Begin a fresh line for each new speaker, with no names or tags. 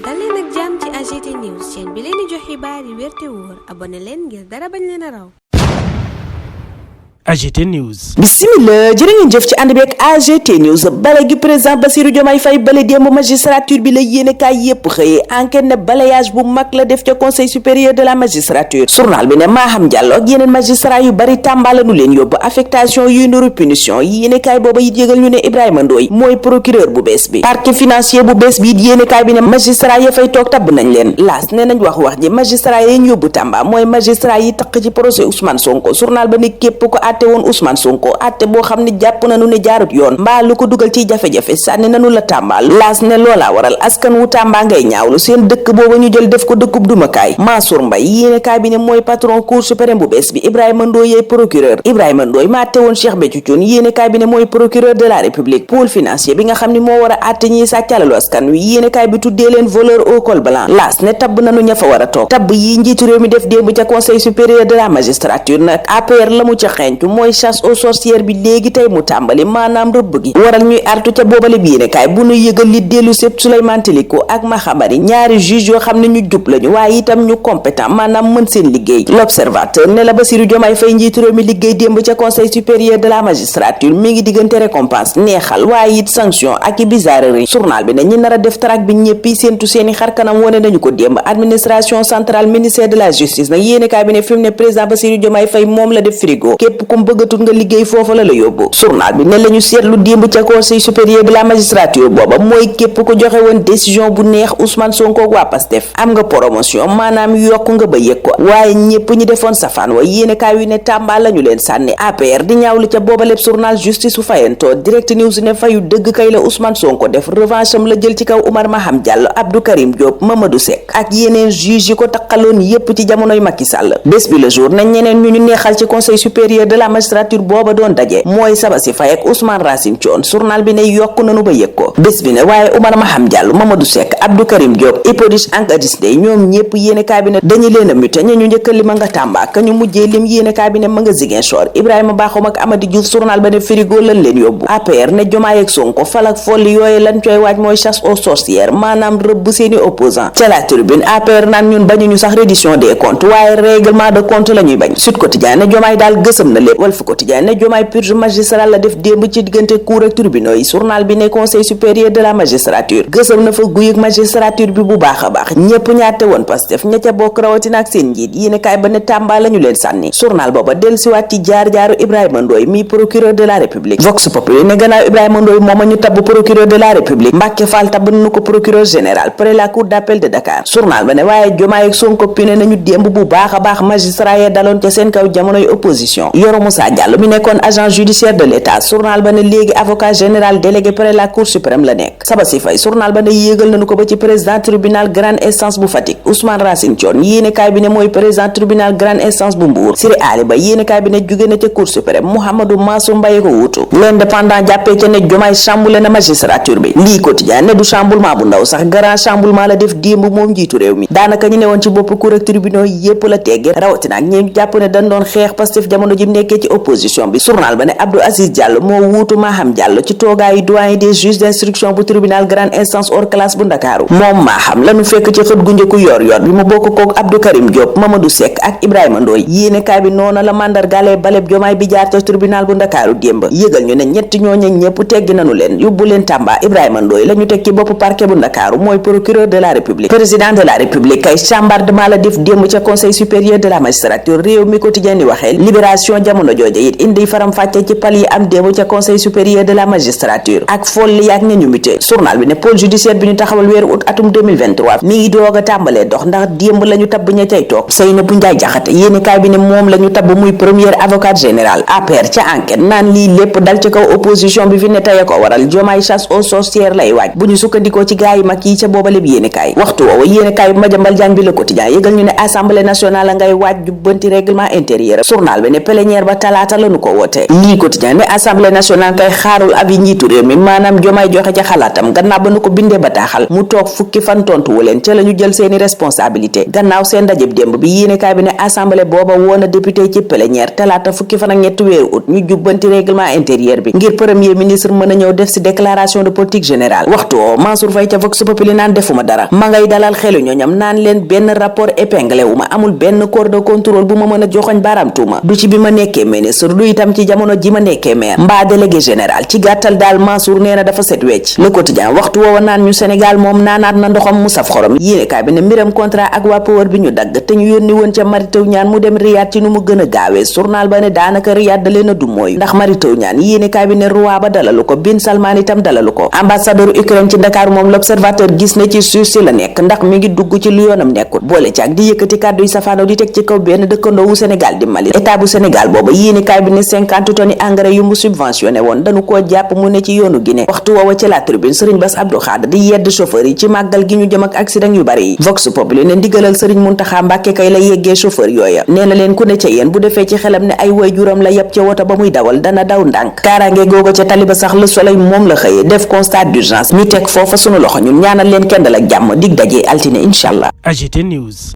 dal leen ak jàmm ci AGT News chaîne bi leen di jox xibaar yi wér te wóor abonné leen ngir dara bañ leen a raw.
AGT News.
Bismillah jërë ngeen jëf ci ànd bi ak AGT News bala gi président Bassirou Diomaye Faye bale démb magistrature bi la yéene kaay yépp xëyee enquête ne balayage bu mag la def ca conseil supérieur de la magistrature. Journal bi ne Maham Diallo ak yeneen magistrat yu bari Tamba la nu leen yóbbu affectation yuy nuru punition yéene kaay booba it yëgal ñu ne Ibrahima Ndoye mooy procureur bu bees bi. parquet financier bu bees bi it yéene kaay bi ne magistrat ya fay toog tabb nañ leen laas ne nañ wax ji magistrat yi ñu yóbbu Tamba mooy magistrat yi taq ci procès Ousmane Sonko. Journal ba ne képp ko atte woon Ousmane Sonko atte boo xam ne jàpp nañu ne jaarut yoon mbaa lu ko dugal ci jafe-jafe sànni nañu la Tamba laas ne loolaa waral askan wu Tamba ngay ñaawlu seen dëkk booba ñu jël def ko dëkkub dumakaay. Mansour Mbaye yéene kaay bi ne mooy patron cour suprême bu bees bi. Ibrahima Ndoye yey procureur. Ibrahima Ndoye ma atte woon Cheikh Béthio Thioune yéene kaay bi ne mooy procureur de la république. pôle financier bi nga xam ne moo war a atte ñiy sàccalalu askan wi yéene kaay bi tuddee leen voleur au col blanc. laas ne tabb nañu ña fa war a toog tabb yi njiitu réew mi def démb ca conseil supérieur de la magistrature nag APR la mu ca xeeñtu mooy chasse aux sorcières bi léegi tey mu tàmbali maanaam rëbb gi waral ñuy artu ca boobale bi yéene kaay bu nu yëgal li dellu sépp Souleymane Teliko ak Mahamari ñaari juge yoo xam ne ñu jub lañu waaye itam ñu compétent maanaam mën seen liggéey. L'observateur ne la Bassirou Diomaye Faye njiitu réew mi liggéey démb ca conseil supérieur de la magistrature mi ngi diggante récompense neexal waaye it sanction ak i bizarrerie. journal bi ne ñi nar a def traque bi ñëppi séentu seeni xar kanam wone nañu ko démb administration centrale ministère de la justice nag yéene kaay bi ne fi mu ne président Bassirou Diomaye Faye moom la def frigo képp kum bëggatul nga liggéey foofu la yóbbu. journal bi ne lañu seetlu démb ca conseil supérieur de la magistrature booba mooy képp ko joxe woon décision bu neex Ousmane Sonko ak waa Pastef am nga promotion maanaam yokk nga ba yëg ko waaye ñépp ñi defoon safaan wa yéene kaay wi ne Tamba lañu leen sànni. APR di ñaawlu ca booba lépp journal justice su fayantoo direct news ne fayu dëgg kay la Ousmane Sonko def revanche am la jël ci kaw Oumar Maham Diallo Abdou Karim Diop Mamadou Seck ak yeneen juge yi ko taqaloon yépp ci jamonoy Macky Sall. bés bi le jour nañ ñeneen ñu neexal ci conseil supérieur de la magistrature booba doon daje mooy Sabassi Faye ak Ousmane Racine Thion. journal bi ne yokk nañu ba yëg ko bés bi ne waaye Oumar Maham Diallo Mamadou Seck Abdou Karim Diop Hippolyte Ankadis Dey ñoom ñépp yéene cabinet dañu leen a muté ñu njëkk li ma nga Tamba ka ñu mujjee lim yéene cabinet ma nga Ziguinchor. Ibrahima Bakhoum ak Amady Diouf journal ba ne frigo lañ leen yóbbu. APR ne Diomaye ak Sonko falak folli yooyu lan coy waaj mooy chasse aux sorcières maanaam rëbb seeni opposant ca la tribune. APR naan ñun bañuñu sax reddition des comptes waaye règlement de compte la ñuy bañ. Sud Quotidien ne Diomaye daal gësam na lépp. Walf Quotidien ne Diomaye purge magistral la def démb ci diggante cour ak tribunaux yi. journal bi ne conseil supérieur de la magistrature gësam na fa guyug magistrature bi bu baax a baax ñépp ñaate woon Pastef ña ca bokk rawatina ak seen njiit yéene kaay ba ne Tamba lañu leen sànni. journal booba dellusiwaat ci jaar-jaaru Ibrahima Ndoye mi procureur de la république. Vox Populi ne gannaaw Ibrahima Ndoye mooma ñu tabb procureur de la république Mbacké Fall tabb nañu ko procureur général près la cour d'appel de Dakar. journal ba ne waaye Diomaye ak Sonko pine nañu démb bu baax a baax magistrat ya daloon ca seen kaw jamonoy opposition. Yoro Moussa Diallo mi nekkoon agent judiciaire de l'état journal ba ne léegi avocat général délégué près la cour suprême la nekk. Sabassi Faye journal ba ne yéegal nañu ko ba ci président tribunal grande instance bu Fatick. Ousmane Racine Thion yéene kaay bi ne mooy président tribunal grande instance bu Mbour. Siré Ali Ba yéene kaay bi ne jóge na ca cour suprême. Mouhamadou Mansour Mbaye ko wuutu. L'Indépendant jàppee ca ne Diomaye chamboulé na magistrature bi. lii quotidien ne du chamboulement bu ndaw sax grand chamboulement la def démb moom njiitu réew mi. daanaka ñu ne woon ci bopp cour ak tribunaux yépp la tegge rawatina ak ñi jàpp ne dañ doon xeex Pastef jamono ji nekkee ci opposition bi. journal ba ne Abdou Aziz Diallo moo wuutu Maham Diallo ci toogaayu doyen des juges d'instruction bu tribunal grande instance hors classe bu Ndakaaru. moom Maham lañu fekk ci xët gu njëkku yor bi mu bokk kook Abdou Karim Diop Mamadou Seck ak Ibrahima Ndoye yéene kaay bi noona la mandargaale baleb Diomaye bi jaar ca tribunal bu Ndakaaru démb yëgal ñu ne ñetti ñooñu ñëpp teggi nañu leen yóbbu leen Tamba. Ibrahima Ndoye la ñu teg ci bopp parquet bu Ndakaaru mooy procureur de la république. président de la république kay chambardement la def démb ca conseil supérieur de la magistrature. réew mi quotidien di waxee libération jamono jooja it indi faram fàcce ci pal yi am démb ca conseil supérieur de la magistrature ak folli yaak ña ñu mité. journal bi ne pôle judiciaire bi ñu taxawal weeru août atum 2023 mi ngi doog a tàmbalee dox ndax démb la ñu tabb ña cay toog. Seynabou Ndiaye Diakhaté yéeni kaay bi ne moom la ñu tabb muy premier avocat général. APR ca enquête naan lii lépp dal ci kaw opposition bi fi ne tey ko waral Diomaye chasse aux sorcières lay waaj bu ñu sukkandikoo ci gaay yi mag yi ca boobale bi yéeni kaay. waxtu woowu yéene kaay Madiambal Diagne bi Le Quotidien yëgal ñu ne assemblée nationale a ngay waaj jubbanti règlement intérieur journal bi ne plénière ba talaata lañu ko woote. lii Quotidien ne assemblée nationale kay xaarul avis njiitu réew mi maanaam Diomaye joxe ca xalaatam gannaaw ba nu ko bindee bataaxal mu toog fukki fan tontu leen ca la ñu jël seeni responsabilité gannaaw seen ndajeb démb bi yéene kaay bi ne assemblée booba woon a député ci plénière talaata fukki fan ak ñetti weeru août ñu jubbanti règlement intérieur bi ngir premier ministre mën a ñëw def ci déclaration de politique générale. waxtu woo Mansour Faye ca Vox Populi naan defuma dara ma ngay dalal xelu ñoñam naan leen benn rapport épinglé wu ma amul benn corps de contrôle bu ma mën a joxoñ baaraam tuuma du ci bi ma nekkee ministre du itam ci jamono ji ma nekkee maire mbaa délégué général ci gàttal daal Mansour nee na dafa set wecc. Le Quotidien waxtu woowa naan ñu Sénégal moom naanaat na ndoxam mu saf xorom yéenekaay bi ne mbiram contrat ak waa Power bi ñu dagg te ñu yónni woon ca Mary Teuw Niane mu dem Riyad ci nu mu gën a gaawee journal ba ne daanaka Riyad da leen a du mooy ndax Mary Teuw Niane yéenekaay bi ne roi ba dalalu ko Bin Salman itam dalalu ko ambassadeur Ukraine ci Dakar moom l'Observateur gis ne ci suuf si la nekk ndax mi ngi dugg ci lu yoonam nekkul boole ci ak di yëkkati kàddu yi safaano di teg ci kaw benn dëkkandoo wu Sénégal di Mali état bu Sénégal booba yéenekaay bi ne 50 tonnes engrais yu mu subventionné woon dañu koo jàpp mu ne ci yoonu Guinée waxtu woowa ci la Tribune Serigne Bass Abdou Khadre di yedd chauffeur yi ci màggal gi ñu jëm ak accident yu bari yi Vox Populi ne ndigalal Serigne Mountakha Mbacké kay la yeggee chauffeur yooya nee na leen ku ne ca yéen bu defee ci xelam ne ay waajuram la yeb ca woto ba muy dawal dana daw ndànk kaaraange googa ca taliba sax Le Soleil moom la xëyee def constat d'urgence ñu teg foofa sunu loxo ñun ñaanal leen kenn dal ak jàmm dig daje altine inshallah.
AGT News.